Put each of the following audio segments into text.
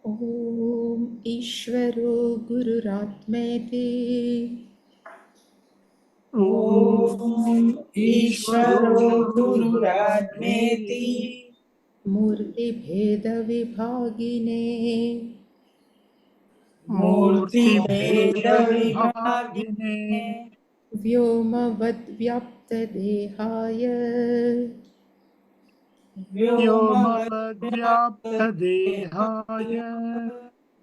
ॐ ईश्वरो गुरुरात्मेति ॐ ईश्वरो गुरुरात्मेति मूर्तिभेदविभागिने मूर्तिभेदविभागिने व्योमवद्व्याप्तदेहाय व्योमवद्व्याप्तदेहाय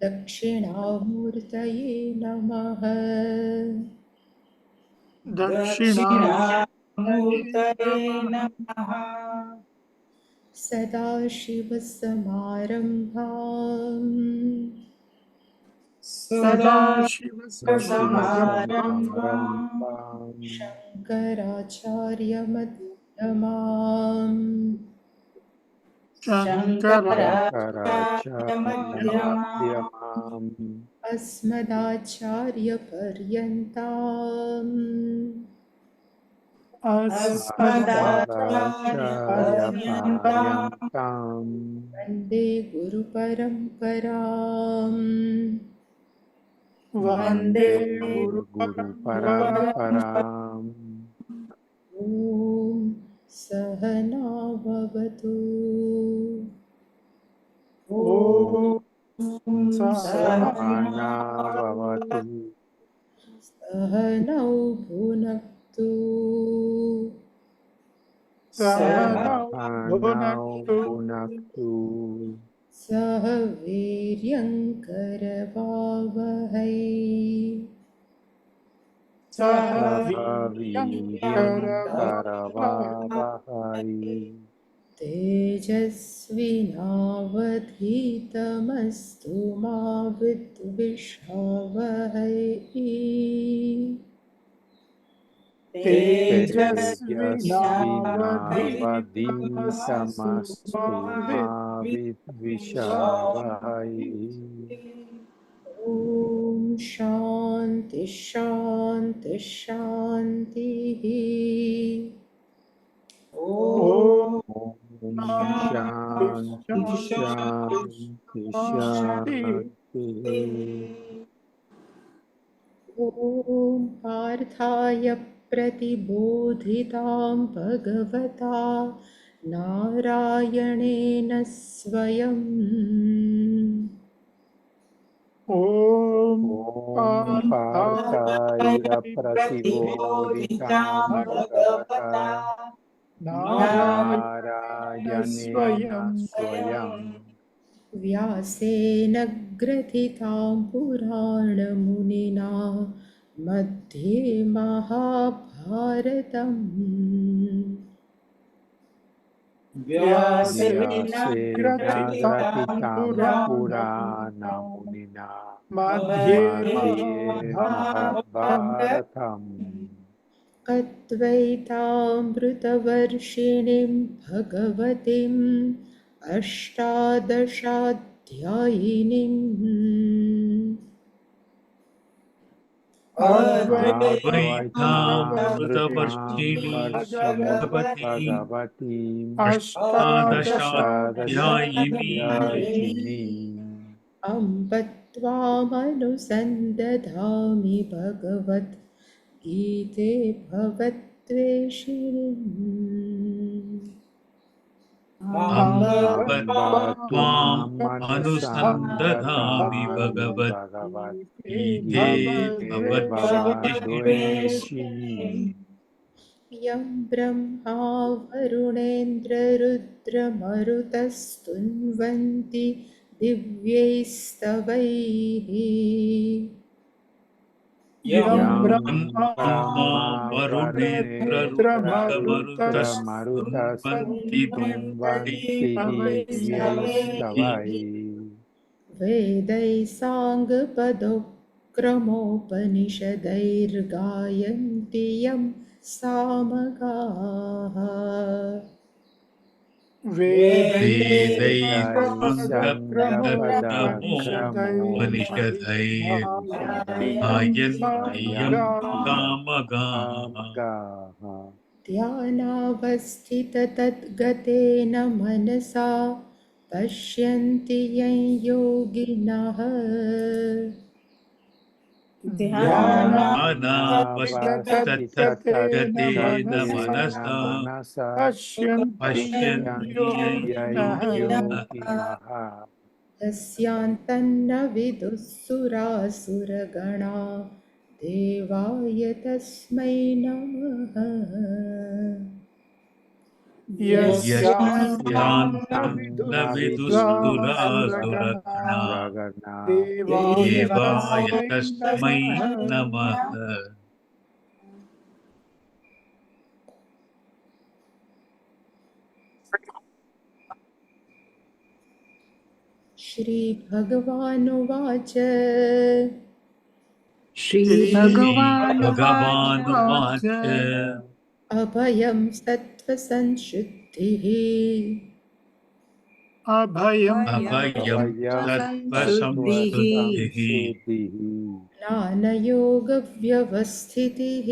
दक्षिणामूर्तये नमः। दक्षिणामूर्तये दक्षिणामूर्तये नमः। नमः। सदाशिवसमारम्भाम् सदाशिवसमारम्भाम् सदाशिवसमारम्भाम् शङ्कराचार्यमध्यमाम् शङ्कराचार्यमध्यमाम् शङ्कराचार्यमध्यमाम् अस्मदाचार्यपर्यन्ताम् अस्मदाचार्यपर्यन्ताम् अस्मदाचार्यपर्यन्ताम् वन्दे गुरुपरम्पराम्। वन्दे वन्दे गुरुपरम्पराम्। गुरुपरम्पराम्। ॐ सहना भवतु। ॐ सहना भवतु। सहनौ भुनक्तु। सहनौ भुनक्तु। भुनक्तु। सह वीर्यङ्करवावहै। सह सह वीर्यङ्करवावहै। वीर्यङ्करवावहै तेजस्विनावधीतमस्तु मा विद्विषावहै। तेजस्विनावधीतमस्तु तेजस्विनावधीतमस्तु मा विद्विषावहै। ॐ शान्ति शान्ति शान्तिः। ॐ ॐ शान्ति शान्ति शान्ति शान्ति शान्तिः। ॐ पार्थाय प्रतिबोधितां भगवता नारायणेन स्वयं ॐ ॐ पार्थाय प्रतिबोधितां प्रतिबोधितां भगवता भगवता नारायणेन नारायणेन स्वयं व्यासेन ग्रथितां पुराणमुनिना मध्ये महाभारतम्। व्यासेन व्यासेन ग्रथितां ग्रथितां पुराणमुनिना पुराणमुनिना मध्ये मध्ये महाभारतम्। महाभारतम्। अद्वैतामृतवर्षिणीं भगवतीम् अष्टादशाध्यायिनीम् अद्वैतामृतां अद्वैतामृतवर्षिणीं वर्षिणीं भगवतीं भगवतीम् अष्टादशाध्यायिनीं अष्टादशाध्यायिनीम् अम्ब त्वामनुसन्दधामि भगवद्गीते भवद्वेषिणीम्। अम्ब अम्ब त्वाम् त्वामनुसन्दधामि अनुसन्दधामि भगवद्गीते भगवते भवद्वेषिणीम्। भवद्वेषिणीम्। यं ब्रह्मा वरुणेन्द्ररुद्रमरुतस्तुन्वन्ति दिव्यैस्तवैः यं यं ब्रह्मा ब्रह्मा वरुणेन्द्ररुद्रमरुतस्तुन्वन्ति वरुणेन्द्ररुद्रमरुतस्तुन्वन्ति दिव्यैस्तवैः दिव्यैस्तवैः वेदैः साङ्गपदोक्रमोपनिषदैर्गायन्ति यं सामगाः। वेदैः वेदैसाङ्गपदक्रमोपनिषदैर्गायन्ति साङ्गपदक्रमोपनिषदैर्गायन्ति ध्यानावस्थिततद्गतेन मनसा पश्यन्ति यं योगिनः ध्यानावस्थितेन ध्यानावस्थितेन मनसा मनसा पश्यन्ति पश्यन्ति योगिनः यस्यान्तन्न विदुःसुरासुरगणा देवाय तस्मै नमः। यस्यान्तं न यस्यान्तं न विदुःसुरासुरगणा विदुःसुरासुरगणा देवाय तस्मै तस्मै नमः। नमः। श्रीभगवानुवाच श्रीभगवानुवाच अभयं सत्त्वसंशुद्धिः अभयं अभयं सत्त्वसंशुद्धिः सत्त्वसंशुद्धिः ज्ञानयोगव्यवस्थितिः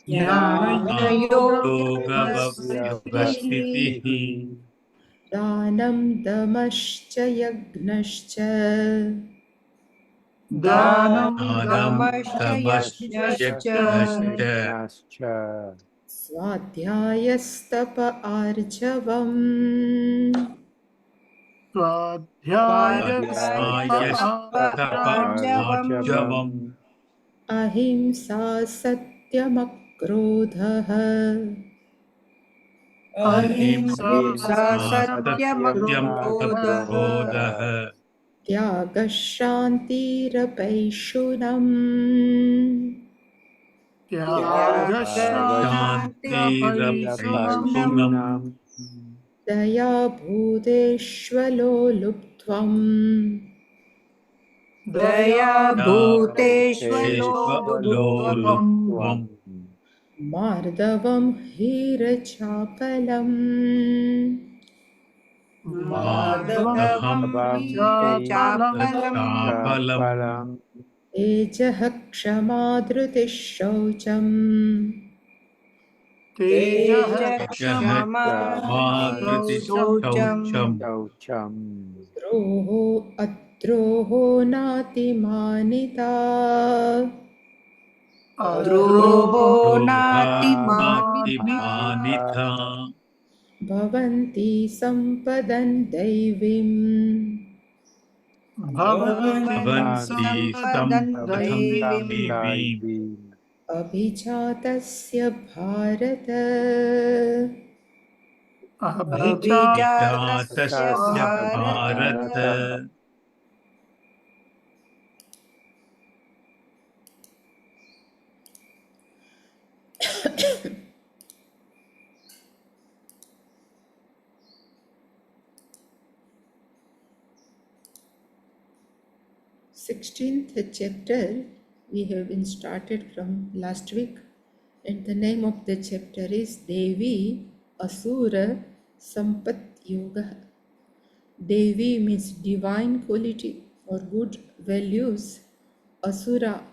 ज्ञानयोगव्यवस्थितिः योगव्यवस्थितिः दानं दमश्च यज्ञश्च दानं दानं दमश्च दमश्च स्वाध्यायस्तप आर्जवम् स्वाध्यायस्तपार्जवम् स्वाध्यायस्तपार्जवम् अहिंसा सत्यमक्रोधः अहिंसा सत्यमक्रोधः सत्यमक्रोधः त्यागः शान्तिरपैशुनम् त्यागशान्तिरपैशुनम् शान्तिरपैशुनम् दया भूतेष्वलोलुप्त्वम् दया भूतेष्वलोलुप्त्वम् भूतेष्वलोलुप्त्वम् मार्दवं ह्रीरचापलम् माधवं माधवं चापलम् चापलम् तेजः क्षमा धृतिः शौचम् तेजः क्षमा शौचम् शौचम् द्रोहो अद्रोहो नातिमानिता अद्रोहो नातिमानिता नातिमानिता भवन्ति सम्पदन् दैवीम् भवन्ति सम्पदन् दैवीम् अभिजातस्य भारत अभिजातस्य जातस्य Bharat Bharat Sixteenth chapter we have been started from last week, and the name of the chapter is Devi Asura Sampat Yoga. Devi means divine quality or good values. Asura,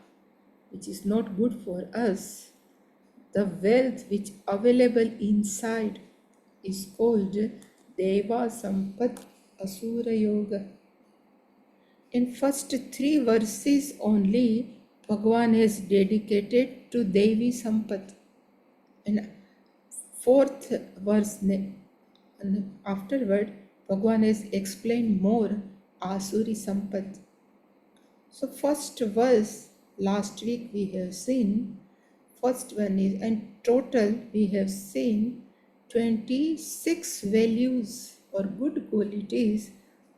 which is not good for us. The wealth which available inside is called Deva Sampat Asura Yoga. In first three verses only, Bhagavan is dedicated to Devi Sampat. And fourth verse and afterward, Bhagavan has explained more Asuri Sampat. So first verse, last week we have seen, first one is, and total we have seen 26 values or good qualities.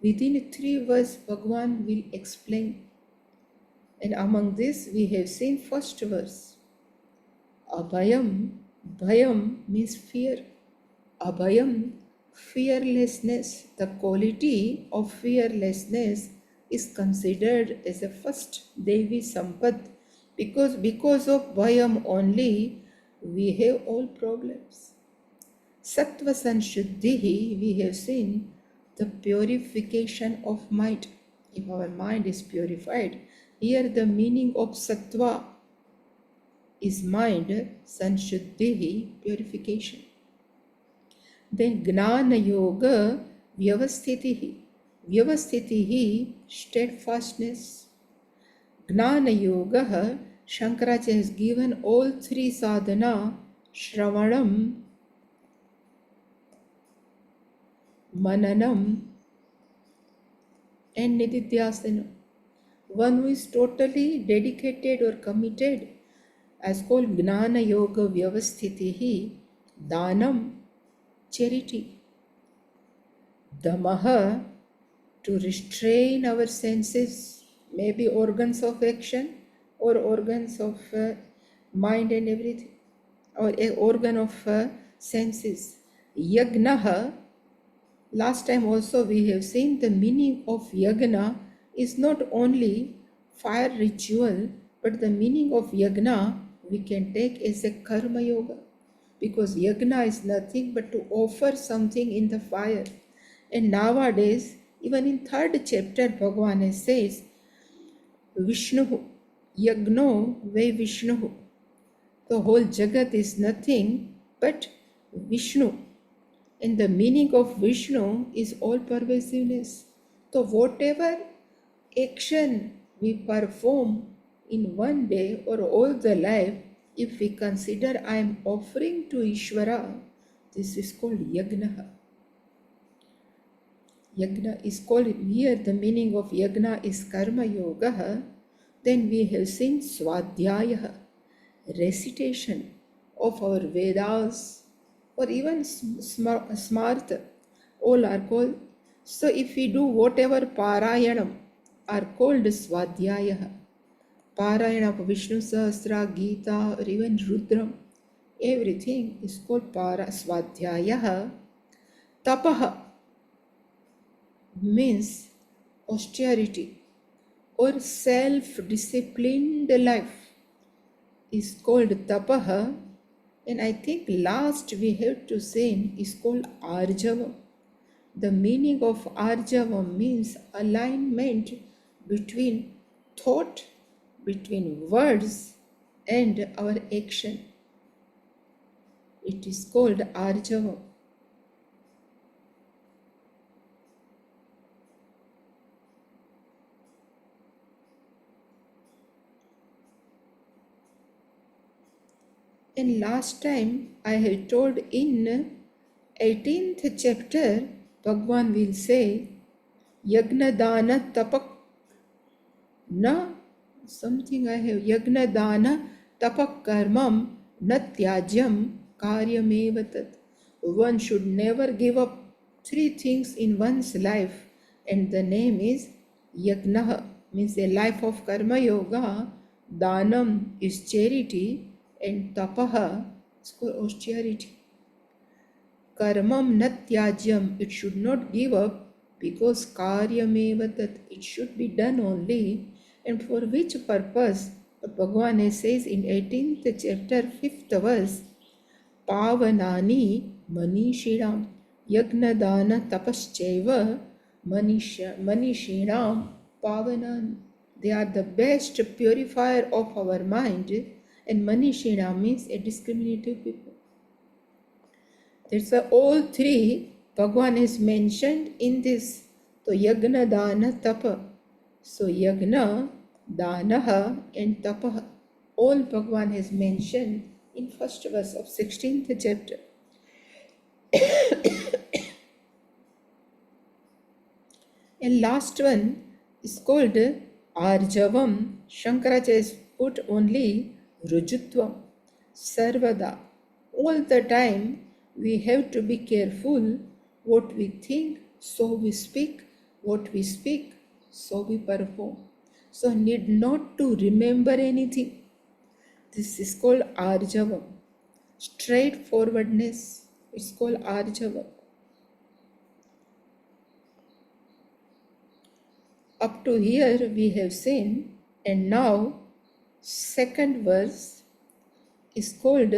Within three verse, Bhagavan will explain. And among this, we have seen first verse. Abhayam. Bhayam means fear. Abhayam, fearlessness. The quality of fearlessness is considered as a first Devi Sampat, because of Bhayam only we have all problems. Sattva Sanshuddhihi, we have seen the purification of mind. If our mind is purified, here the meaning of Sattva is mind, Sanshuddhihi, purification. Then Gnana Yoga Vyavasthitihi. Vyavasthitihi, steadfastness. Gnana Yoga, Shankaracharya has given all three sadhana, Shravanam, Mananam, and Nididhyasana. One who is totally dedicated or committed, as called Gnana Yoga Vyavasthitihi, Danam, charity. Damaha, to restrain our senses, maybe organs of action or organs of mind and everything, or a organ of senses. Yagnaha, last time also we have seen the meaning of yagna is not only fire ritual, but the meaning of yagna we can take as a karma yoga, because yagna is nothing but to offer something in the fire. And nowadays, even in third chapter, Bhagavan says, Vishnu, Yagno Ve Vishnu. The whole Jagat is nothing but Vishnu. And the meaning of Vishnu is all pervasiveness. So whatever action we perform in one day or all the life, if we consider I am offering to Ishvara, this is called Yagna. Yagna is called here, the meaning of Yagna is Karma Yoga. Then we have seen Swadhyaya, recitation of our Vedas, or even Smartha, all are called. So if we do whatever Parayanam are called Swadhyaya, Parayana of Vishnu Sahasra, Gita, or even Rudram, everything is called Swadhyaya. Tapaha means austerity or self-disciplined life is called tapaha, and I think last we have to say is called arjavam. The meaning of arjavam means alignment between thought, between words and our action. It is called arjavam. And last time I have told in 18th chapter, Bhagwan will say, Yagna Dana Tapak Na, something I have, Yagna Dana Tapak Karmam Na Tyajyam Karyamevatat. One should never give up three things in one's life, and the name is Yagna, means a life of Karma Yoga. Danam is charity, and tapaha is called austerity. Karmam natyajyam, it should not give up, because karyamevatat, it should be done only. And for which purpose? Bhagavan says in 18th chapter 5th verse, Pavanani manishinam yagna dana tapaschaiva manishinam pavanani. They are the best purifier of our mind, and manishina means a discriminative people. That's why all three Bhagavan is mentioned in this. So yagna, dana, tapa. So yagna, danaha and tapaha, all Bhagavan has mentioned in first verse of 16th chapter. And last one is called Arjavam. Shankaracharya has put only Rujutvam. Sarvada. All the time we have to be careful what we think, so we speak, what we speak, so we perform. So need not to remember anything. This is called Arjavam. Straightforwardness, it's called Arjavam. Up to here we have seen, and now second verse is called,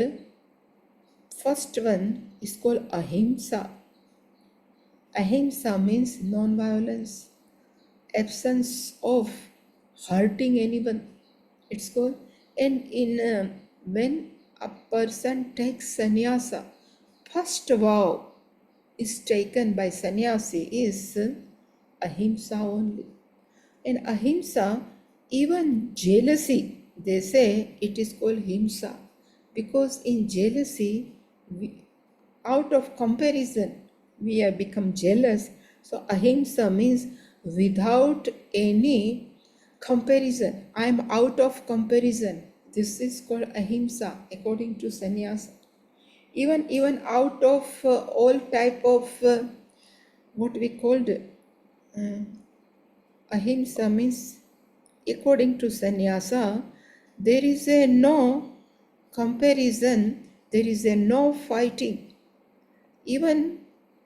first one is called Ahimsa. Ahimsa means non-violence, absence of hurting anyone. It's called, and when a person takes sannyasa, first vow is taken by sannyasi is ahimsa only. And ahimsa, even jealousy, they say it is called himsa, because in jealousy, out of comparison, we have become jealous. So ahimsa means without any comparison. I am out of comparison. This is called ahimsa according to sannyasa. Even out of all type of what we called ahimsa means according to sannyasa, there is a no comparison, there is a no fighting. Even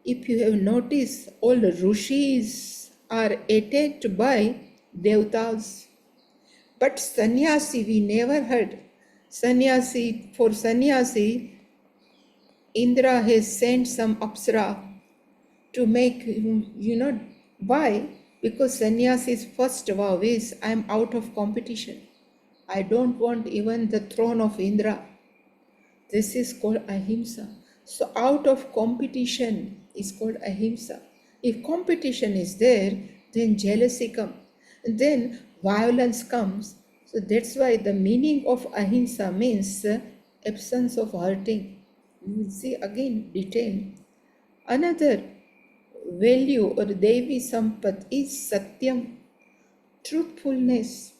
if you have noticed, all the rishis are attacked by devatas. But sannyasi, we never heard. Sannyasi, for sannyasi, Indra has sent some apsara to make him, why? Because sannyasi's first vow is, I am out of competition. I don't want even the throne of Indra. This is called ahimsa. So out of competition is called ahimsa. If competition is there, then jealousy comes. Then violence comes. So that's why the meaning of ahimsa means absence of hurting. We will see again detail. Another value or Devi Sampat is Satyam, truthfulness.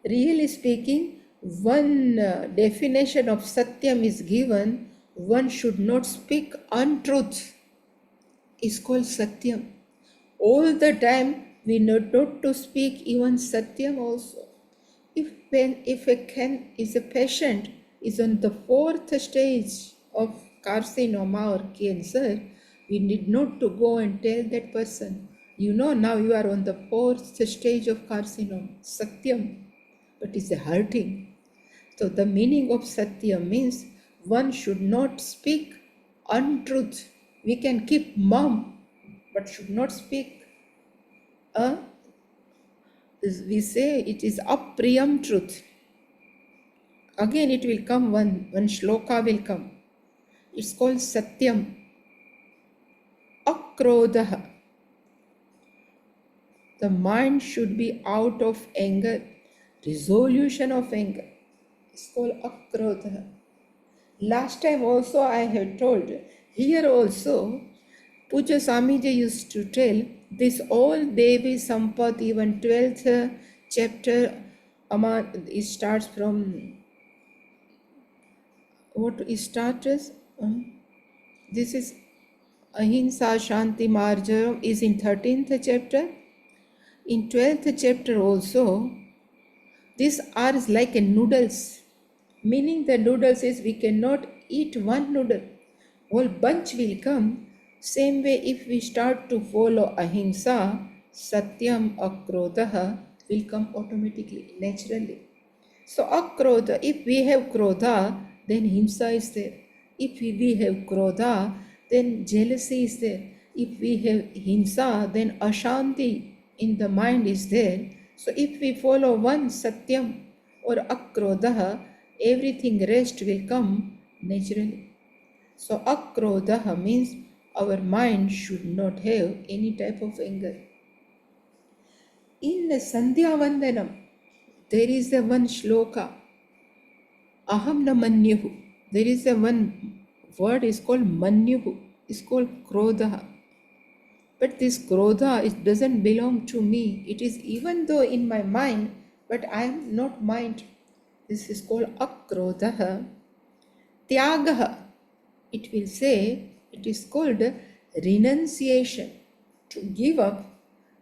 Really speaking, one definition of Satyam is given, one should not speak untruth, is called Satyam. All the time we need not to speak even Satyam also. If a patient is on the fourth stage of carcinoma or cancer, we need not to go and tell that person, now you are on the fourth stage of carcinoma, Satyam, but it's hurting. So the meaning of Satyam means one should not speak untruth. We can keep mum, but should not speak we say it is apriyam truth. Again it will come, one shloka will come. It's called Satyam. Akrodha. The mind should be out of anger, resolution of anger. It's called akrodha. Last time also I have told, here also Puja Swamiji used to tell this all Devi Sampat, even 12th chapter, it starts from what it starts. This is Ahimsa Shanti Marjaram is in 13th chapter. In 12th chapter also, these are like a noodles. Meaning the noodles is we cannot eat one noodle. Whole bunch will come. Same way if we start to follow ahimsa, satyam, akrodha will come automatically, naturally. So akrodha, if we have krodha, then himsa is there. If we have krodha, then jealousy is there. If we have himsa, then ashanti in the mind is there. So if we follow one satyam or akrodha, everything rest will come naturally. So akrodha means our mind should not have any type of anger. In Sandhya Vandanam, there is a one shloka, aham na manyuhu. There is a one word is called manyuhu. It's called krodha. But this krodha, it doesn't belong to me. It is even though in my mind, but I am not mind. This is called akrodha. Tyagaha, it will say, it is called renunciation, to give up.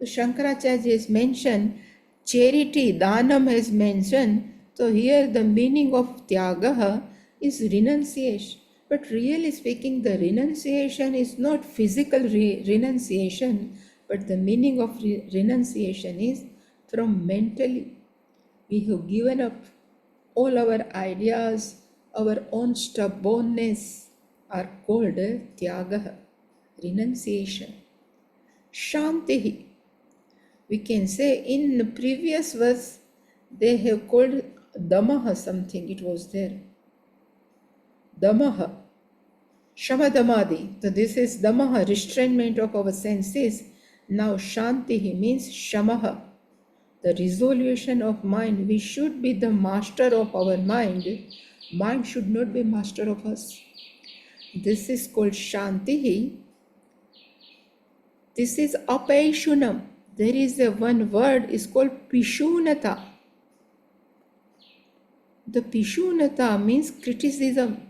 Shankaracharya has mentioned charity, danam has mentioned. So here the meaning of tyagaha is renunciation. But really speaking, the renunciation is not physical renunciation, but the meaning of renunciation is from mentally. We have given up all our ideas, our own stubbornness are called tyagaha, renunciation. Shantihi. We can say in the previous verse they have called damaha something, it was there. Damaha. Shamadamadi. So this is damaha, restrainment of our senses. Now shantihi means shamaha, the resolution of mind. We should be the master of our mind. Mind should not be master of us. This is called shantihi. This is apaishunam. There is a one word is called pishunata. The pishunata means criticism,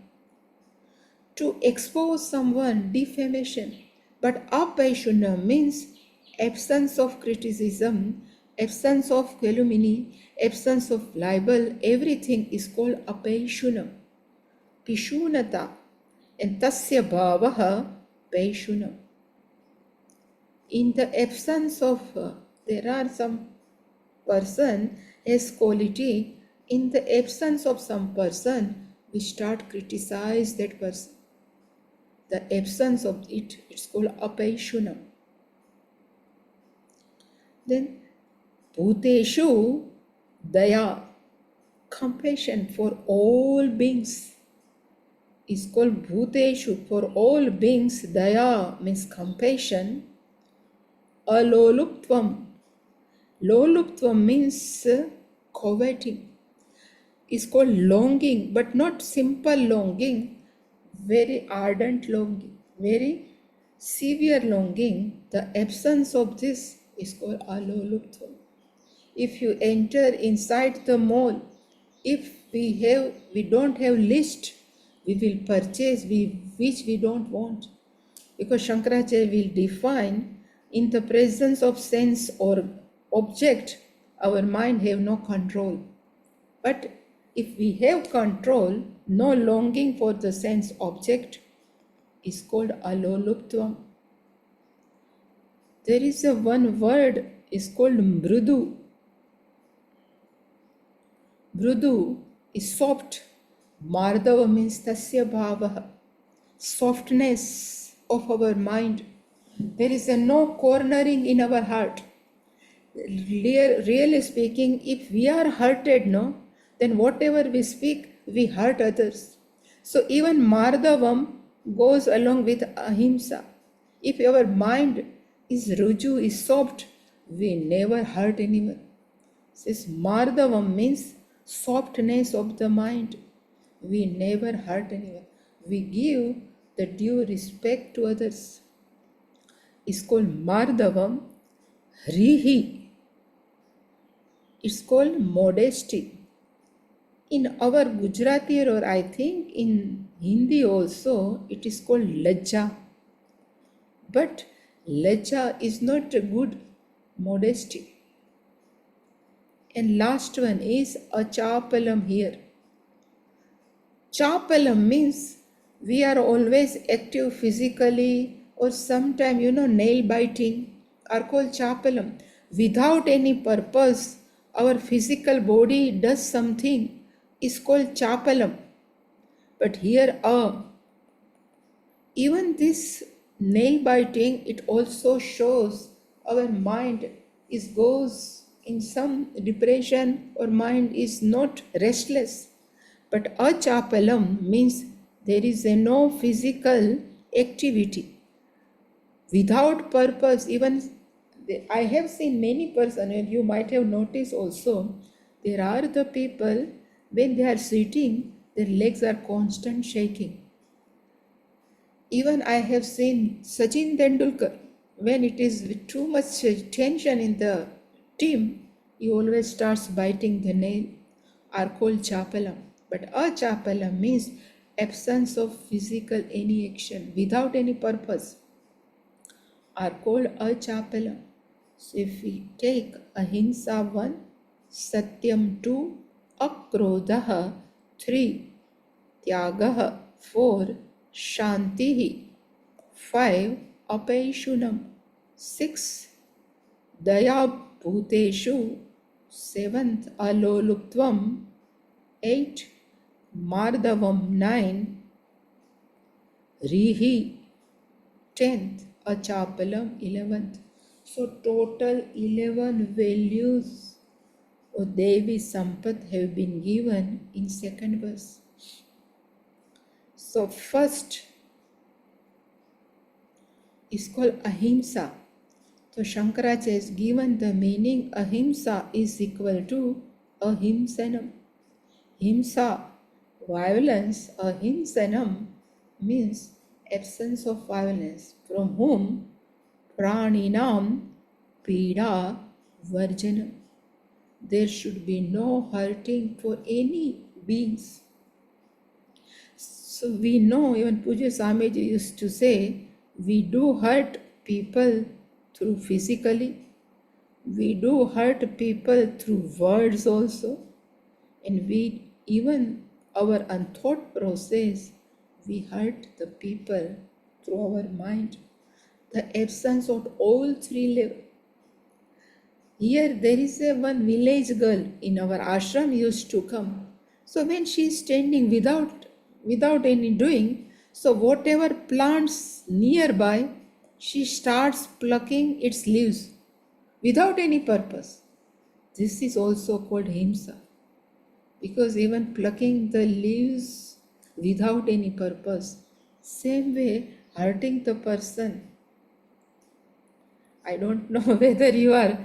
to expose someone, defamation. But apaishunam means absence of criticism, absence of calumny, absence of libel. Everything is called apaishunam. Pishunata. And tasya bhavaha paishunam. In the absence of, there are some person has quality. In the absence of some person, we start criticize that person. The absence of it, it's called apaishunam. Then bhuteshu daya, compassion for all beings is called bhuteshu, for all beings. Daya means compassion. Aloluptvam. Loluptvam means coveting. Is called longing, but not simple longing, very ardent longing, very severe longing. The absence of this is called aloluptvam. If you enter inside the mall, if we don't have list, we will purchase which we don't want, because Shankaracharya will define, in the presence of sense or object, our mind have no control. But if we have control, no longing for the sense object, is called aloluptvam. There is a one word is called mrudu. Mrudu is soft. Mardava means tasya bhavaha, softness of our mind. There is a no cornering in our heart. Really speaking, if we are hurted, no, then whatever we speak, we hurt others. So even Mardavam goes along with ahimsa. If our mind is ruju, is soft, we never hurt anyone. This Mardavam means softness of the mind. We never hurt anyone. We give the due respect to others. It's called Mardavam. Rihi, it's called modesty. In our Gujarati, or I think in Hindi also, it is called lajja. But lajja is not a good modesty. And last one is achapalam here. Chapalam means we are always active physically, or sometime, nail biting are called chapalam. Without any purpose, our physical body does something, is called chapalam. But here, even this nail biting, it also shows our mind goes in some depression, or mind is not restless. But achapalam means there is no physical activity. Without purpose, even I have seen many persons, and you might have noticed also, there are the people, when they are sitting, their legs are constant shaking. Even I have seen Sachin Tendulkar, when it is with too much tension in the team, he always starts biting the nail, are called chapalam. But achapalam means absence of physical any action, without any purpose, are called achapalam. So if we take ahimsa 1, satyam 2, akrodha 3, tyagaha 4, shantihi 5, apaishunam 6, daya bhuteshu 7th, aloluptvam 8, mardavam 9, rihi 10th, achapalam 11th. So total 11 values of Devi Sampat have been given in second verse. So first is called ahimsa. So Shankaracharya has given the meaning ahimsa is equal to ahimsanam. Himsa, violence, ahimsanam means absence of violence, from whom praninam pida varjanam. There should be no hurting for any beings. So we know, even Puja Swamiji used to say, we do hurt people through physically, we do hurt people through words also, and we even our unthought process, we hurt the people through our mind. The absence of all three levels. Here there is a one village girl in our ashram used to come. So when she is standing without any doing, so whatever plants nearby, she starts plucking its leaves without any purpose. This is also called himsa, because even plucking the leaves without any purpose, same way hurting the person. I don't know whether you are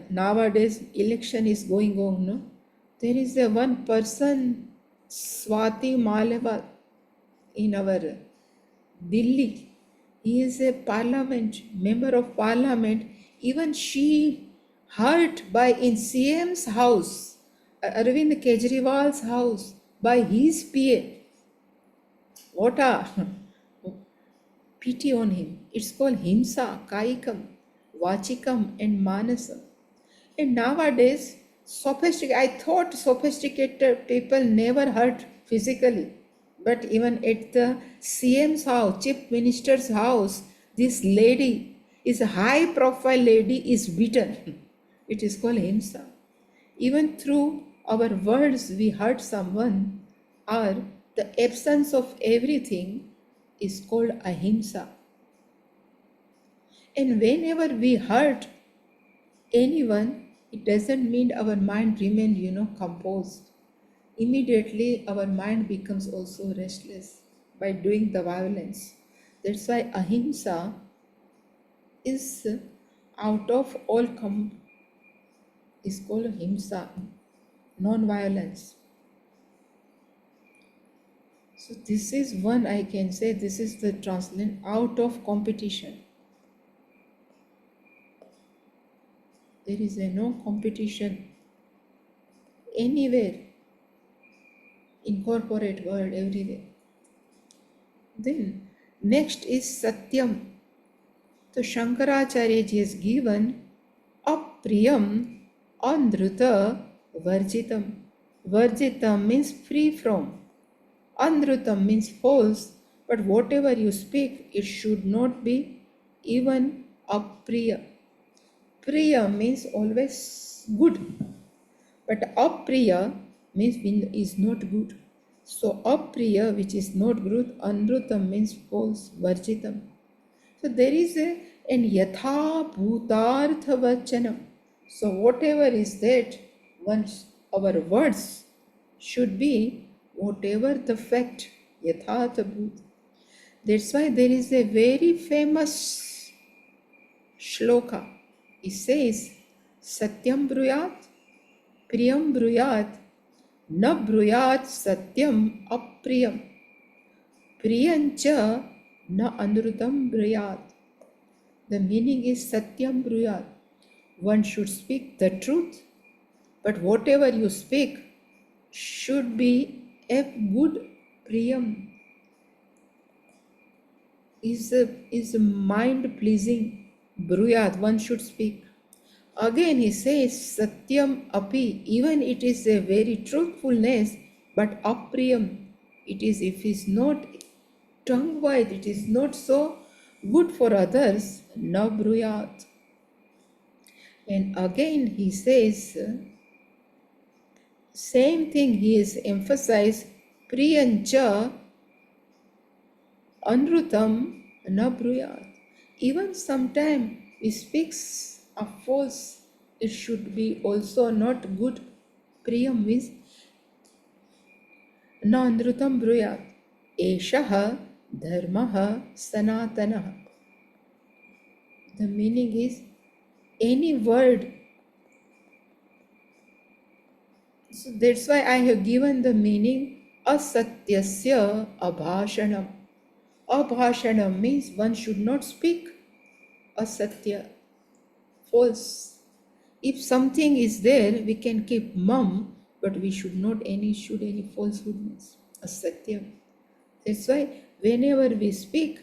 nowadays election is going on, no? There is a one person, Swati Malawat, in our Delhi. He is a member of parliament. Even she hurt by in CM's house, Arvind Kejriwal's house, by his PA. What a pity on him. It's called himsa, kaikam, vachikam, and manasam. And nowadays, I thought sophisticated people never hurt physically. But even at the CM's house, Chief Minister's house, this lady is a high profile lady is beaten. It is called himsa. Even through our words we hurt someone, or the absence of everything is called ahimsa. And whenever we hurt anyone, it doesn't mean our mind remain, composed. Immediately our mind becomes also restless by doing the violence. That's why ahimsa is out of all is called himsa, non-violence. So this is one, I can say, this is the translation, out of competition. There is no competition anywhere, in corporate world, everywhere. Then next is Satyam. So Shankaracharya ji has given apriyam andruta varjitam. Varjitam means free from. Andrutam means false, but whatever you speak, it should not be even apriya. Priya means always good, but apriya means is not good. So apriya, which is not good, andrutam means false, varjitam. So there is an yatha bhutartha vachanam. So whatever is that, once our words should be whatever the fact, yathatha bhut. That's why there is a very famous shloka. It says, Satyam bruyat, priyam bruyat, na bruyat satyam apriyam, priyancha na anrutam bruyat. The meaning is Satyam bruyat. One should speak the truth, but whatever you speak should be a good priyam, is mind pleasing. Bruyat, one should speak. Again he says Satyam api, even it is a very truthfulness, but apriyam, it is, if it is not tongue wide, it is not so good for others, na bruyat. And again he says, same thing he is emphasized, priyancha anrutam na bruyat. Even sometime we speak a false, it should be also not good. Priyam means na anrutam bruyat. Eshaha dharmaha sanatanaha. The meaning is any word. So that's why I have given the meaning asatyasya abhashanam. Abhashanam means one should not speak asatya, false. If something is there, we can keep mum, but we should not any falsehoodness. Asatya. That's why whenever we speak,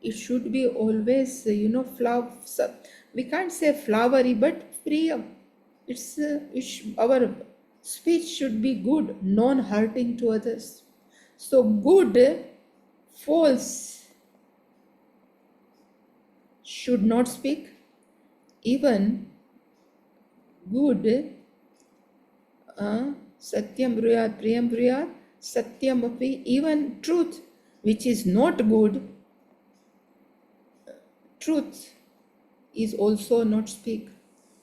it should be always, we can't say flowery, but priyam. Our speech should be good, non-hurting to others. So good, false should not speak. Even good, satyam bruyat, priyam bruyat, satyam api, even truth, which is not good, truth is also not speak.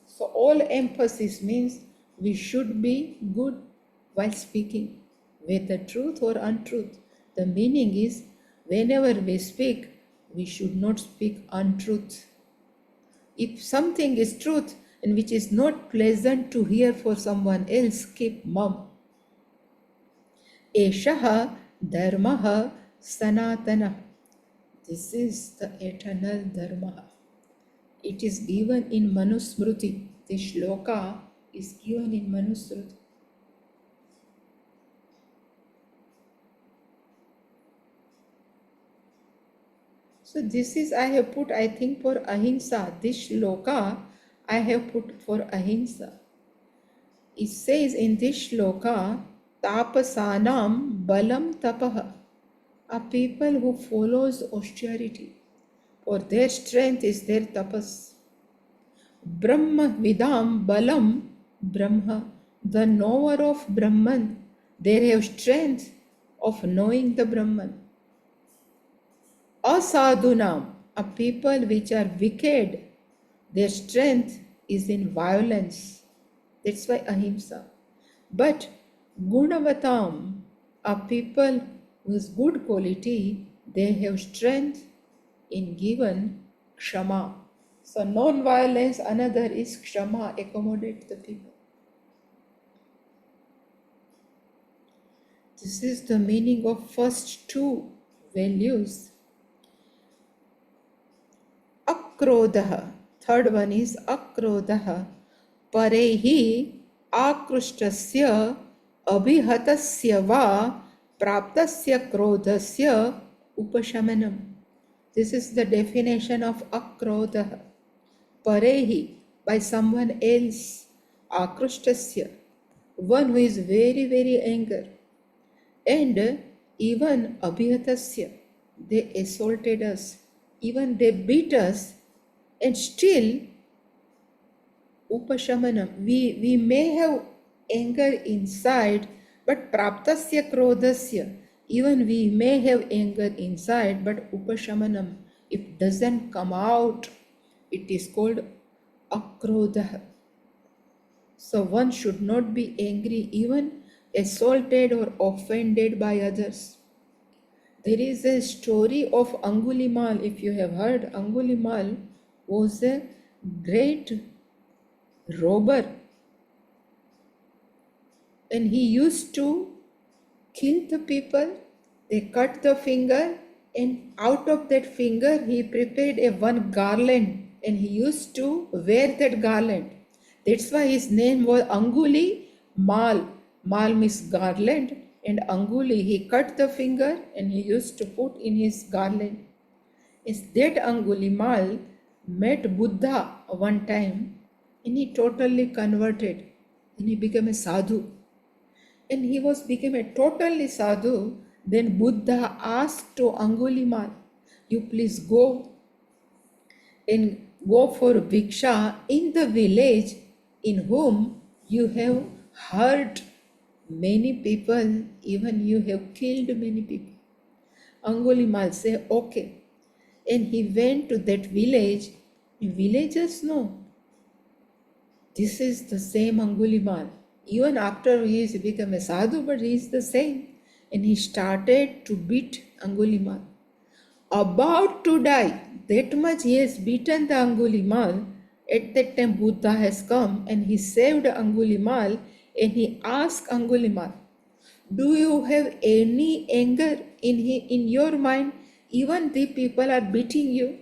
So all emphasis means we should be good while speaking, whether truth or untruth. The meaning is whenever we speak, we should not speak untruth. If something is truth and which is not pleasant to hear for someone else, keep mum. Eshaha dharmaha sanatana. This is the eternal dharma. It is given in Manusmruti. The shloka is given in Manusmruti. So this is I have put, I think, for ahimsa. This shloka I have put for ahimsa. It says in this shloka, tapasanam balam tapaha. A people who follows austerity. For their strength is their tapas. Brahma vidam balam Brahma. The knower of Brahman. They have strength of knowing the Brahman. Asadunam, a people which are wicked, their strength is in violence. That's why ahimsa. But gunavatam, a people with good quality, they have strength in given kshama. So non-violence, another is kshama, accommodate the people. This is the meaning of first two values. Akrodha. Third one is akrodha. Parehi akrustasya abhihatasya va praptasya krodhasya upashamanam. This is the definition of akrodha. Parehi, by someone else. Akrustasya, one who is very, very angry. And even abhihatasya, they assaulted us. Even they beat us, and still upashamanam, we may have anger inside, but praptasya krodhasya, even we may have anger inside, but upashamanam, it doesn't come out, it is called akrodha. So one should not be angry, even assaulted or offended by others. There is a story of Angulimal. If you have heard, Angulimal was a great robber, and he used to kill the people. They cut the finger, and out of that finger he prepared a one garland, and he used to wear that garland. That's why his name was Anguli Mal. Mal means garland, and Anguli, he cut the finger and he used to put in his garland. Is that Anguli Mal met Buddha one time, and he totally converted, and he became a sadhu. And he became a totally sadhu. Then Buddha asked to Angulimal, you please go for bhiksha in the village in whom you have hurt many people, even you have killed many people. Angulimal said, okay. And he went to that village. Villagers know this is the same Angulimal. Even after he has become a sadhu, but he is the same. And he started to beat Angulimal. about to die. That much he has beaten the Angulimal. At that time, Buddha has come and he saved Angulimal and he asked Angulimal, do you have any anger in your mind? Even the people are beating you.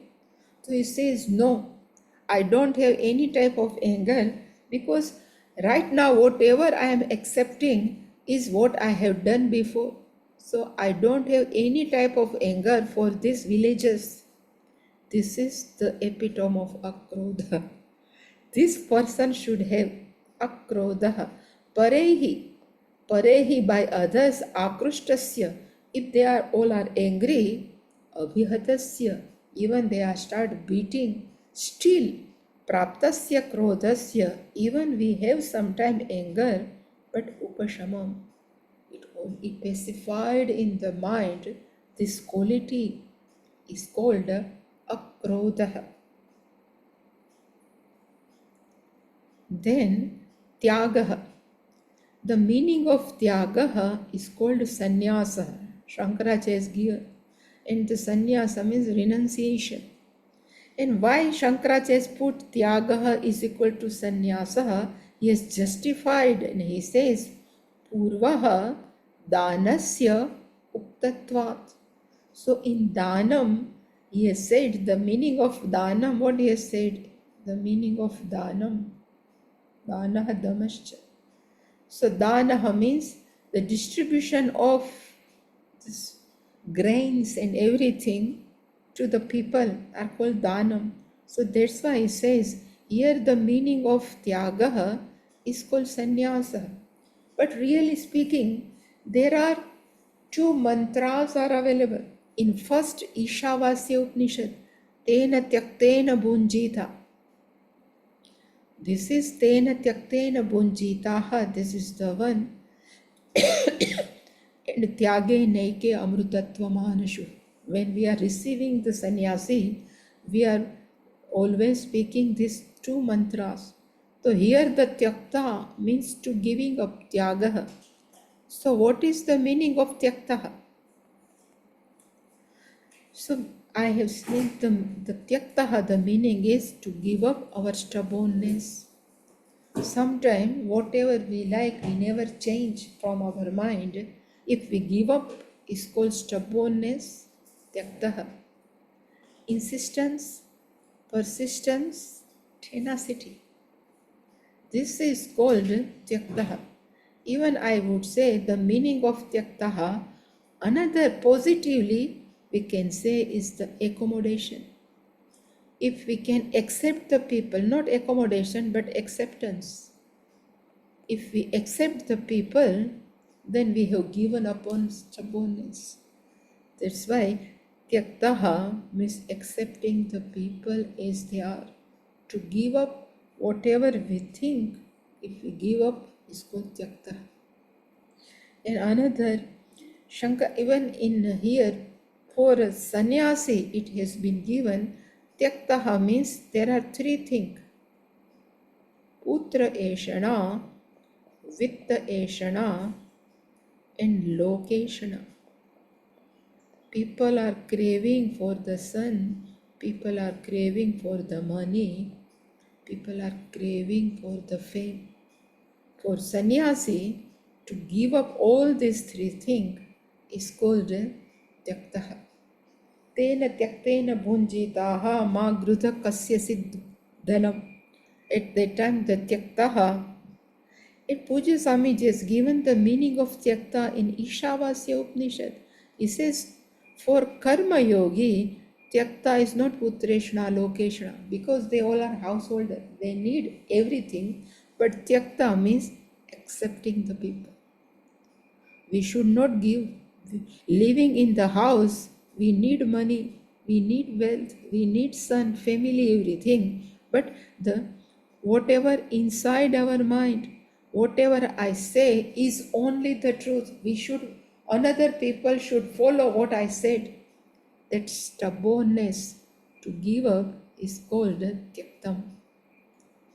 So he says, no, I don't have any type of anger because right now, whatever I am accepting is what I have done before. So I don't have any type of anger for these villagers. This is the epitome of akrodha. This person should have akrodha. Parehi, parehi by others, akrustasya. If they are all are angry, abhihatasya, even they are start beating. Still, praptasya krodhasya, even we have sometime anger, but upashamam. It pacified in the mind. This quality is called akrodha. Then tyagaha. The meaning of tyagaha is called sannyasa. Shankaracharya is given. And the sannyasa means renunciation. And why Shankaracharya has put tyagaha is equal to sannyasa? He has justified and he says, Purvaha danasya uktatvat. So in danam, he has said the meaning of danam, what he has said? The meaning of danam. Danaha damascha. So danaha means the distribution of this grains and everything to the people are called danam. So that's why he says here the meaning of tyagaha is called sannyasa. But really speaking, there are two mantras are available. In first Ishavasya Upanishad, Tena Tyaktena Bhunjita. This is Tena Tyaktena Bhunjitaha. This is the one. And Tyage Naike Amrutatva Manashu. When we are receiving the sannyasi, we are always speaking these two mantras. So here the tyakta means to giving up tyagaha. So what is the meaning of tyaktaha? So I have said the tyaktaha, the meaning is to give up our stubbornness. Sometimes whatever we like, we never change from our mind. If we give up, is called stubbornness, tyaktaha. Insistence, persistence, tenacity. This is called tyaktaha. Even I would say the meaning of tyaktaha, another positively we can say is the accommodation. If we can accept the people, not accommodation but acceptance. If we accept the people, then we have given up on stubbornness. That's why tyaktaha means accepting the people as they are. To give up whatever we think, if we give up, is called tyaktaha. And another, even in here, for a sannyasi, it has been given, tyaktaha means there are three things. Putra eshana, vitta eshana, and lokeshana. People are craving for the son, people are craving for the money, people are craving for the fame. For sannyasi, to give up all these three things is called tyaktaha. Tena tyaktena bhunjitaha ma grudha kasya siddhanam. At that time, the tyaktaha, it Pujya Swamiji has given the meaning of tyakta in Ishavasya Upanishad. He says, for karma yogi, tyakta is not putreshna, lokeshna, because they all are householder. They need everything, but tyakta means accepting the people. We should not give. Living in the house, we need money, we need wealth, we need son, family, everything. But the whatever inside our mind, whatever I say is only the truth. Another people should follow what I said. That stubbornness to give up is called tyaktam.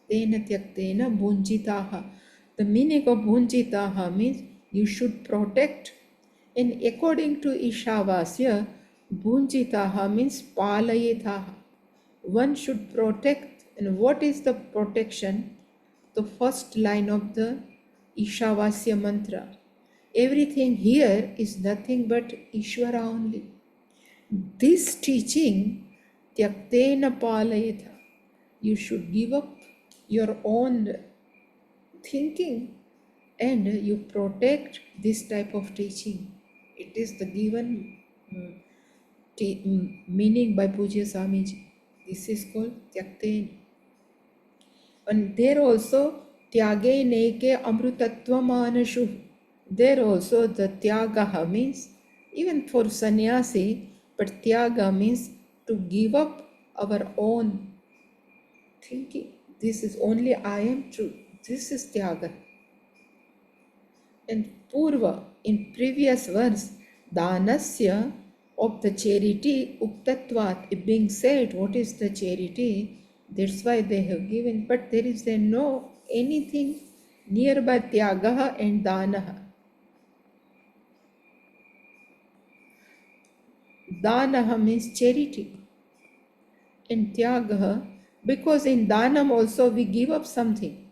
Tena tyaktena bhunjitaha. The meaning of bhunjitaha means you should protect. And according to Ishavasya, Bhunjitaha means palayetaha. One should protect. And what is the protection? The first line of the Ishavasya mantra. Everything here is nothing but Ishvara only. This teaching, Tyaktena Palayeta, you should give up your own thinking and you protect this type of teaching. It is the given meaning by Pujya Swamiji. This is called Tyakten. And there also Tyage Neke Amrutatva Manashu. There also the Tyagaha means even for sannyasi, but Tyaga means to give up our own thinking. This is only I am true. This is Tyaga. And Purva, in previous verse, Danasya of the charity, Uktatvat, it being said, what is the charity? That's why they have given, but there is no anything nearby Tyagaha and Danaha. Danaha means charity, and Tyagaha, because in Danam also we give up something.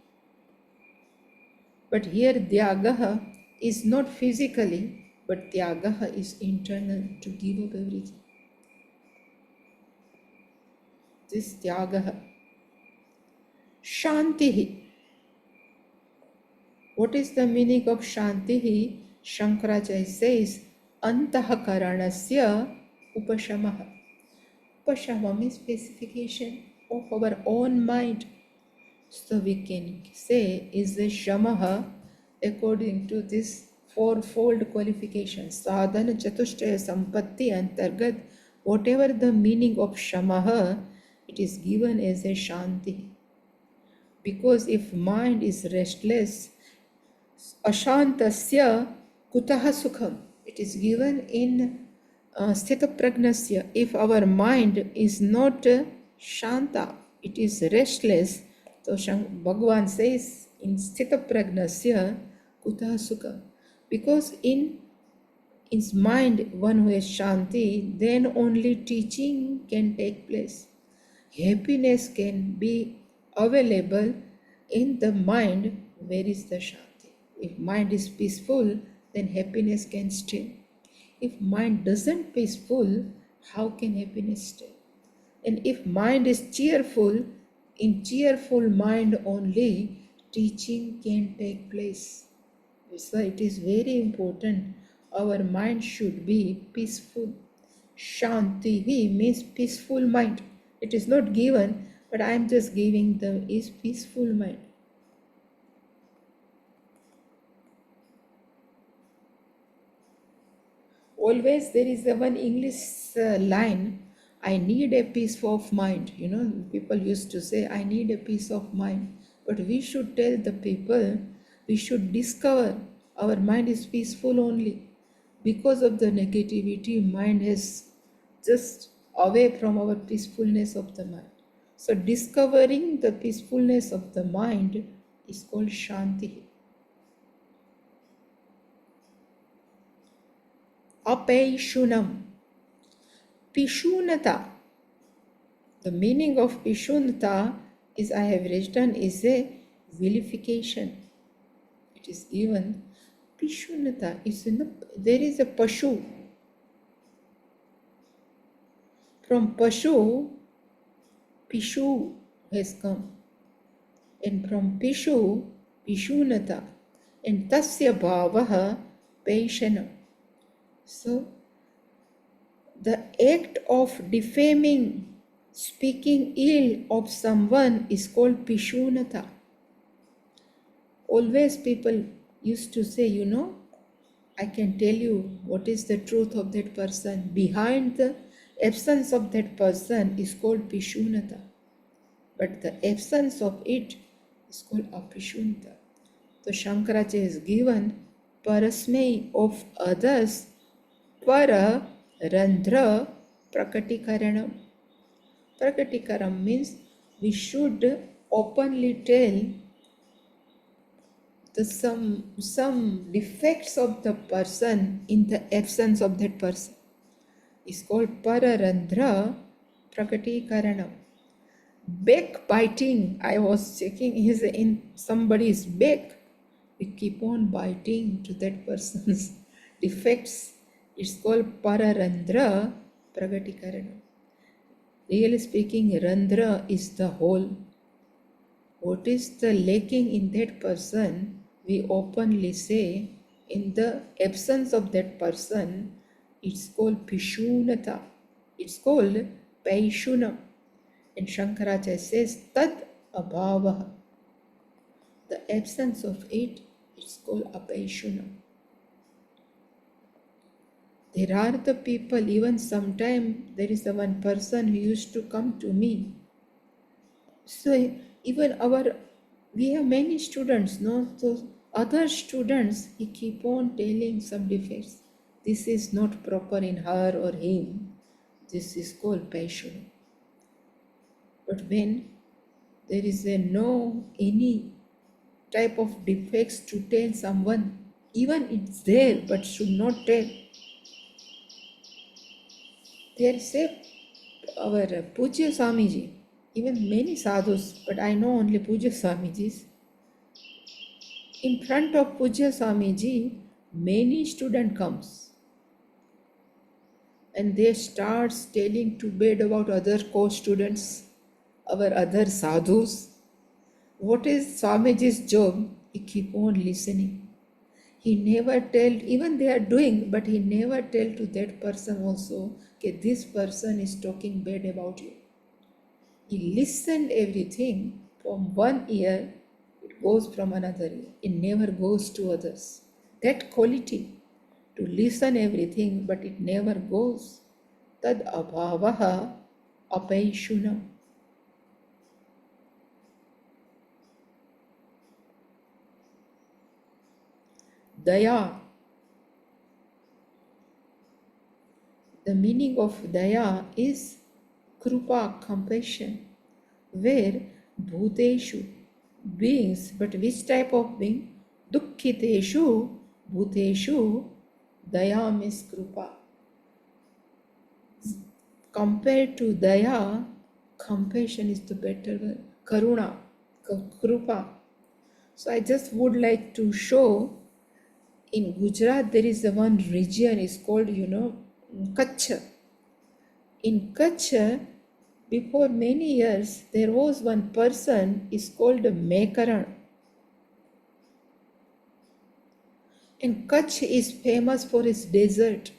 But here Tyagaha is not physically, but Tyagaha is internal, to give up everything. This Tyagaha. Shantihi. What is the meaning of Shantihi? Shankaracharya says, Antahakaranasya upashamaha. Upashama means pacification of our own mind. So we can say is the shamaha according to this fourfold qualification. Sadhana chatushtaya sampatti antargat. Whatever the meaning of shamaha, it is given as a shanti. Because if mind is restless, ashantasya kutaha sukham. It is given in sthita pragnasya. If our mind is not shanta, it is restless. So Bhagavan says in sthita pragnasya kutaha sukha. Because in his mind one who has shanti, then only teaching can take place. Happiness can be available in the mind where is the shanti. If mind is peaceful, then happiness can stay. If mind doesn't peaceful, how can happiness stay? And if mind is cheerful, in cheerful mind only teaching can take place. So it is very important. Our mind should be peaceful. Shanti means peaceful mind. It is not given, but I am just giving the is peaceful mind. Always there is the one English line, I need a peace of mind. People used to say, I need a peace of mind. But we should tell the people, we should discover our mind is peaceful only. Because of the negativity, mind is just away from our peacefulness of the mind. So discovering the peacefulness of the mind is called Shanti. Apaishunam. Pishunata. The meaning of Pishunata is, I have written, is a vilification. It is given. Pishunata is there is a Pashu. From Pashu, Pishu has come. And from Pishu, Pishunata. And Tasya Bhavaha Paishana. So, the act of defaming, speaking ill of someone is called Pishunata. Always people used to say, I can tell you what is the truth of that person. Behind the absence of that person is called Pishunata. But the absence of it is called Apishunata. So Shankaracharya is given parasmay of others, para randhra prakatikaranam. Prakatikaram means we should openly tell some defects of the person in the absence of that person. is called Pararandra Prakatikaranam. Backbiting, I was checking, is in somebody's back. We keep on biting to that person's defects. It's called Pararandra Prakatikaranam. Really speaking, Randra is the whole. What is the lacking in that person, we openly say, in the absence of that person, it's called Pishunata. It's called Paishunam. And Shankaracharya says, Tad Abhava. The absence of it, it's called Apaishunam. There are the people, even sometime there is the one person who used to come to me. So even we have many students, no? So other students, he keep on telling some defects. This is not proper in her or him. This is called passion. But when there is no any type of defects to tell someone, even it's there, but should not tell. There is our Pujya Swamiji, even many sadhus, but I know only Pujya Swamijis. In front of Pujya Swamiji, many student comes and they starts telling too bad about other co-students, our other sadhus. What is Swamiji's job? He keep on listening. He never tell, even they are doing, but he never tell to that person also, okay, this person is talking bad about you. He listened everything from one ear, it goes from another ear. It never goes to others. That quality, to listen everything, but it never goes. Tad abhavaha apaishunam. Daya. The meaning of daya is krupa, compassion, where bhuteshu, beings, but which type of being? Dukkhiteshu, bhuteshu, daya means krupa. Compared to daya, compassion is the better word. Karuna, krupa. So I just would like to show, in Gujarat there is one region is called, Kutch. In Kutch, before many years, there was one person is called Mekaran. And Kutch is famous for its desert.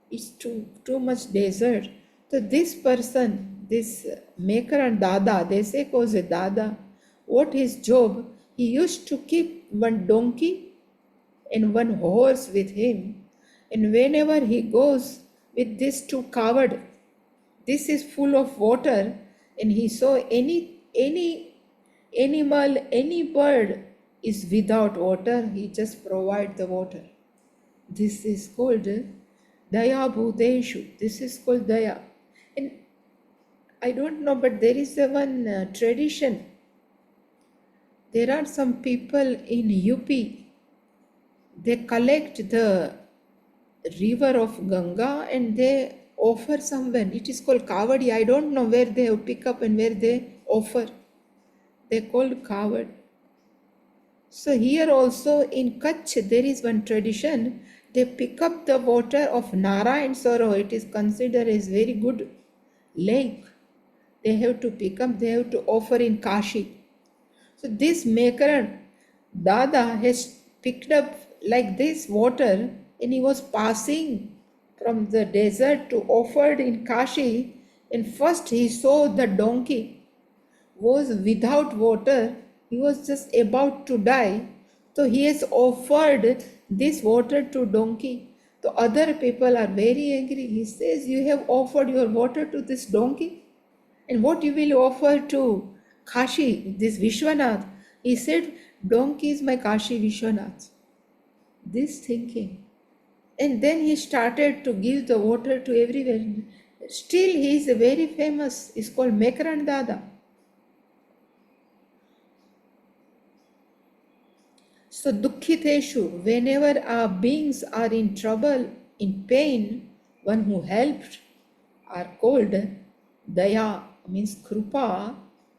It's too much desert. So this person, this Mekaran Dada, they say was a Dada. What his job? He used to keep one donkey and one horse with him. And whenever he goes with these two covered, this is full of water, and he saw any animal, any bird is without water, he just provide the water. This is called Daya Bhuteshu. This is called Daya. And I don't know, but there is one tradition. There are some people in UP, they collect the river of Ganga and they offer somewhere. It is called Kavadi. I don't know where they pick up and where they offer. They called Kavad. So here also in Kutch there is one tradition. They pick up the water of Narayan Sarovar. It is considered as very good lake. They have to pick up. They have to offer in Kashi. So this Mekaran Dada has picked up like this water, and he was passing from the desert to offered in Kashi, and first he saw the donkey was without water. He was just about to die. So he has offered this water to donkey. So other people are very angry. He says, you have offered your water to this donkey? And what you will offer to Kashi, this Vishwanath? He said, donkey is my Kashi Vishwanath. This thinking. And then he started to give the water to everywhere. Still he is very famous. It's called Mekaran Dada. So Dukkhiteshu, whenever our beings are in trouble, in pain, one who helped, are called Daya, means Krupa,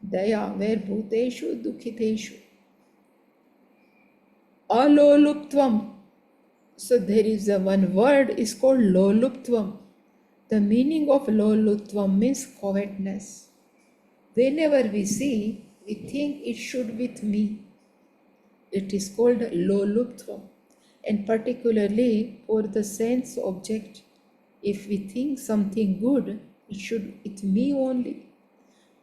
Daya, where Bhuteshu Dukhiteshu. Aloluptvam. So there is a one word is called Loluptvam. The meaning of Loluptvam means covetousness. Whenever we see, we think it should be with me. It is called Loluptvam. And particularly for the sense object, if we think something good, it should with me only.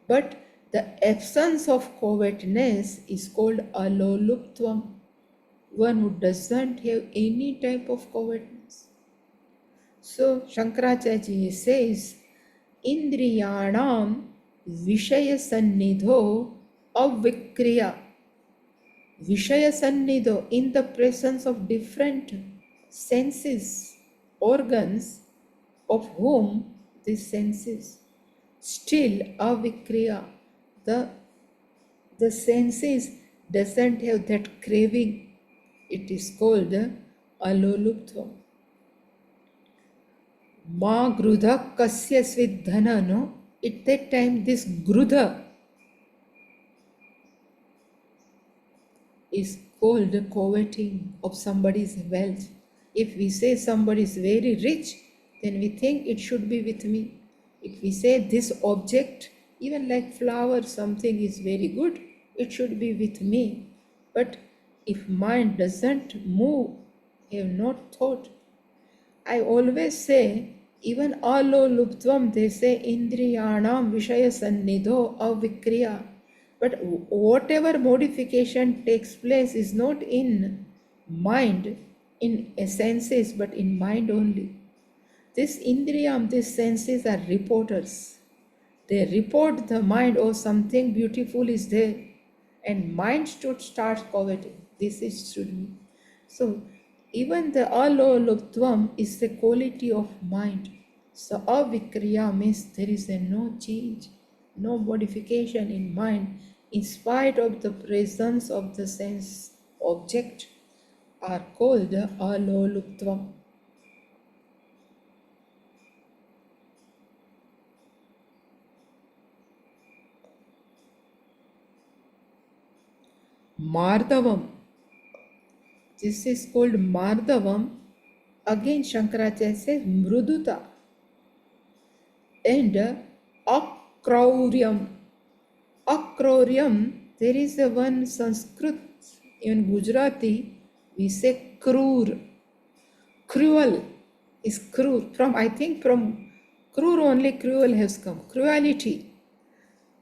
But the absence of covetousness is called Aloluptvam. One who doesn't have any type of covetousness. So Shankaracharya says, Indriyanam Vishaya Sannidho Avikriya. Vishaya Sannidho, in the presence of different senses, organs, of whom these senses, still Avikriya, the senses doesn't have that craving. It is called Aloluptvam. Ma grudha kasya svidhana, no? At that time, this grudha is called coveting of somebody's wealth. If we say somebody is very rich, then we think it should be with me. If we say this object, even like flower, something is very good, it should be with me. But if mind doesn't move, have not thought. I always say, even aloluptvam, they say indriyanam vishaya sannidho avikriya. But whatever modification takes place is not in mind, in senses, but in mind only. This indriyam, these senses are reporters. They report the mind, oh, something beautiful is there, and mind should start coveting. This is should be. So even the aloluptvam is the quality of mind. So avikriya means there is a no change, no modification in mind in spite of the presence of the sense object are called aloluptvam. Mardavam. This is called Mardavam. Again Shankaracharya says Mruduta. And Akrauryam. Akrauryam, there is a one Sanskrit, in Gujarati, we say Krur. Cruel is Krur. From, I think from Krur only cruel has come. Cruelty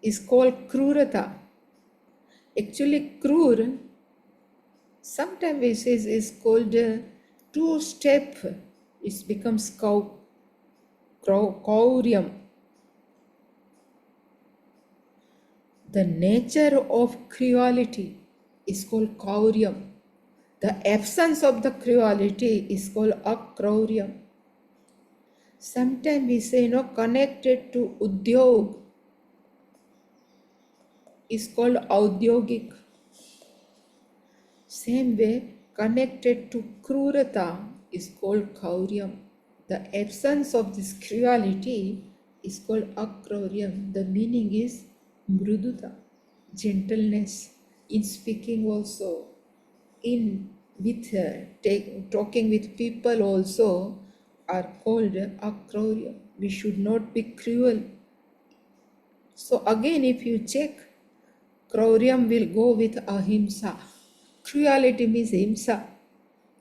is called Krurata. Actually, Krur, sometimes we say is called two-step. It becomes Kauryam. The nature of cruelty is called Kauryam. The absence of the cruelty is called Akrauryam. Sometimes we say, connected to Udyog is called Audyogik. Same way, connected to Krurata is called Kauryam. The absence of this cruelty is called Akrauryam. The meaning is Mruduta, gentleness in speaking also, in with talking with people also are called Akrauryam. We should not be cruel. So again, if you check, Krauryam will go with ahimsa. Cruelty means himsa.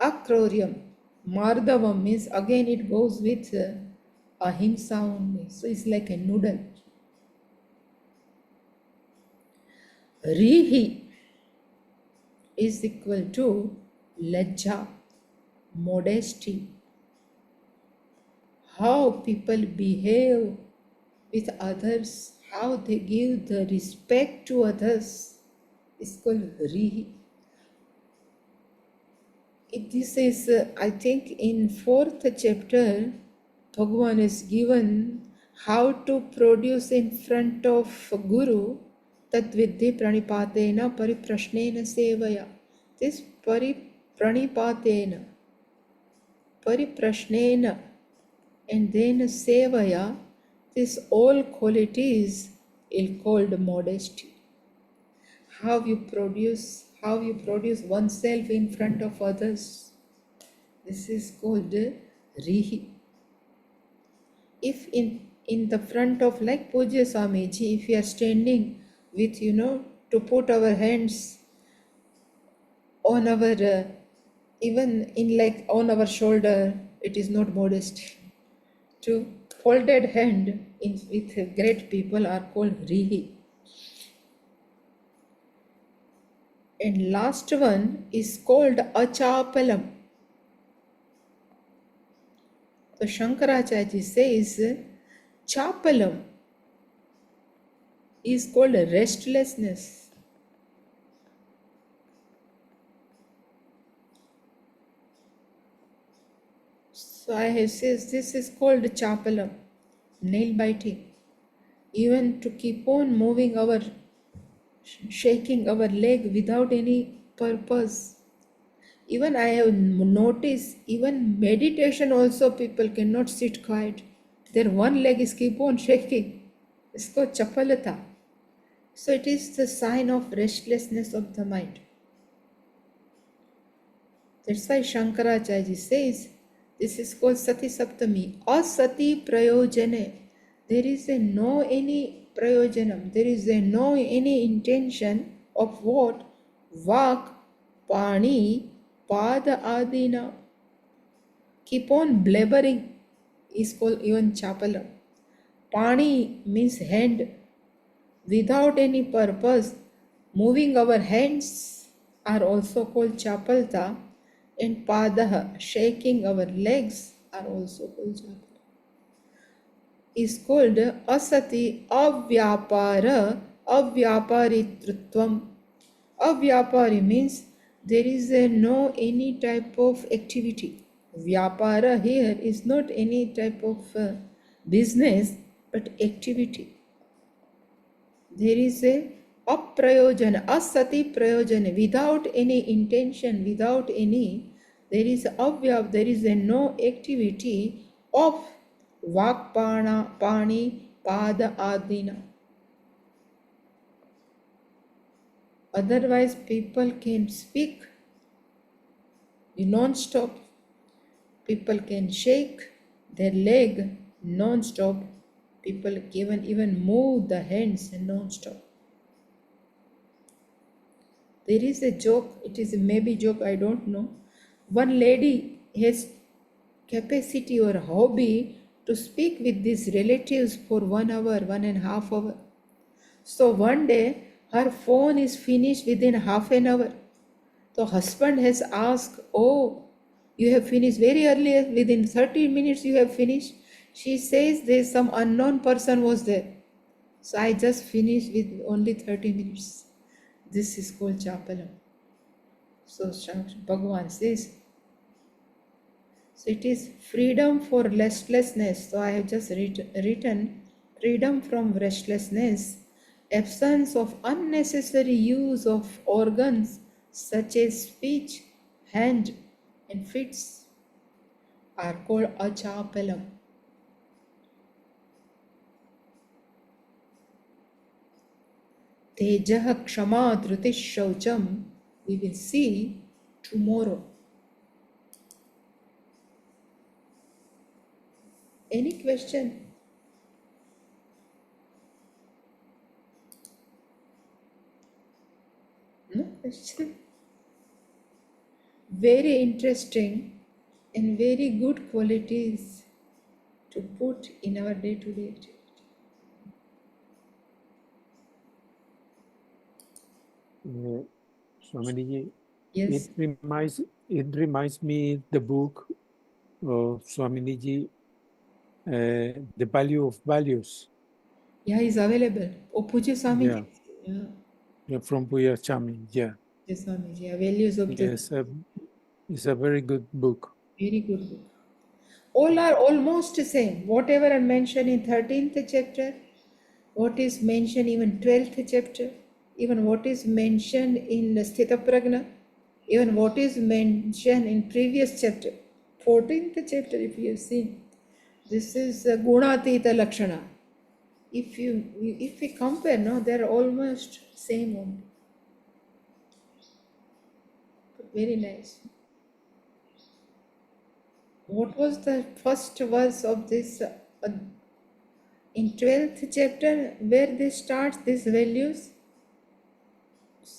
Akrauryam. Mardavam means again it goes with ahimsa only. So it's like a noodle. Rihi is equal to lajja, modesty. How people behave with others, how they give the respect to others is called rihi. This is, I think, in 4th chapter, Bhagavan is given how to produce in front of Guru Tadvidhi pranipatena pariprashnena sevaya. This pranipatena, pariprashnena, And then Sevaya, this all qualities is called modesty. How you produce oneself in front of others. This is called Rihi. If in the front of, like Pujya Swamiji, if we are standing with, to put our hands on our, even in like on our shoulder, it is not modesty. To folded hand with great people are called Rihi. And last one is called Achapalam. So Shankaracharya says Chapalam is called restlessness. So I have says this is called Chapalam, nail biting. Even to keep on moving our, shaking our leg without any purpose. Even I have noticed, even meditation also people cannot sit quiet. Their one leg is keep on shaking. It's called chapalata. So it is the sign of restlessness of the mind. That's why Shankaracharya says this is called Sati Saptami. Asati prayojane. There is a no any prayojanam. There is a no any intention of what? Vak, pani, pada adina. Keep on blabbering is called even chapalam. Pani means hand. Without any purpose, moving our hands are also called chapalta, and padaha, shaking our legs, are also called chapalta. Is called asati avyapara avyaparitrutvam. Avyapari means there is no any type of activity. Vyapara here is not any type of business but activity. There is a aprayojana, asati prayojana, without any intention, without any, there is avyav, there is a no activity of vakpana, pani, pada, adina. Otherwise, people can speak non-stop. People can shake their leg non-stop. People can even move the hands non-stop. There is a joke, it is a maybe joke, I don't know. One lady has capacity or hobby to speak with these relatives for 1 hour, 1.5 hours. So one day her phone is finished within half an hour. The husband has asked, "Oh, you have finished very early, within 30 minutes you have finished." She says there some unknown person was there. So I just finished with only 30 minutes. This is called chapalam. So Bhagavan says, so it is freedom for restlessness. So I have just written freedom from restlessness, absence of unnecessary use of organs such as speech, hand, and feet are called achapalam. Tejah Kshama Dhrutish Shaucham, we will see tomorrow. Any question? No question? Very interesting and very good qualities to put in our day-to-day activity. Swaminiji, Yes. it reminds me the book of Swaminiji, The Value of Values. Yeah, is available. Oh, Puja Swamiji. Yeah, from Puya Chami. Yeah. Puja Swamiji. Yeah, values of the. Yes, it's a very good book. Very good book. All are almost the same. Whatever I mentioned in 13th chapter, what is mentioned even 12th chapter, even what is mentioned in Sthita Pragna, even what is mentioned in previous chapter, 14th chapter if you have seen. This is Gunatita Lakshana. If we compare, no, they're almost same only. Very nice. What was the first verse of this in 12th chapter where they start these values?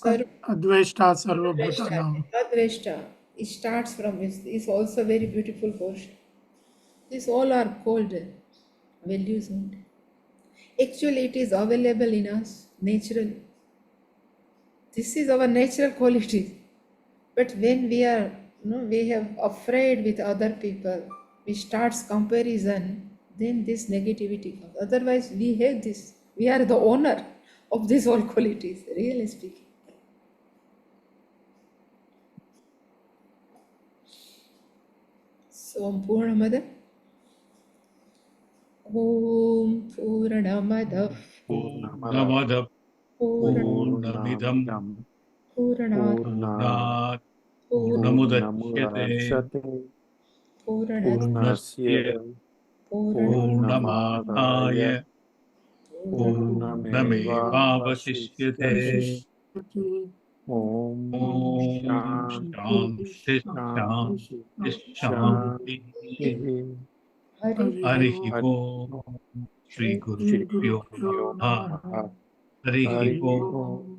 Adveshta Sarva Bhutanam. Adveshta. It starts from this. It's also very beautiful portion. These all are called values only. Actually, it is available in us naturally. This is our natural quality. But when we are, we have afraid with other people, we starts comparison, then this negativity comes. Otherwise, we have this. We are the owner of these all qualities, really speaking. So, Purnamada. Om Purnamada Purnamada Purnamidam Purnat Purnat Purnamudachyate Purnat Purnasya Purnamadaya Purnamevavasishyate. Purnamevavasishyate. Om Om Shanti Shanti Shanti Shanti Shanti. Hari Harihi Hari Om Shri Guru Shri Pyo Guru Namaha. Namaha. Harihi Hari Om Om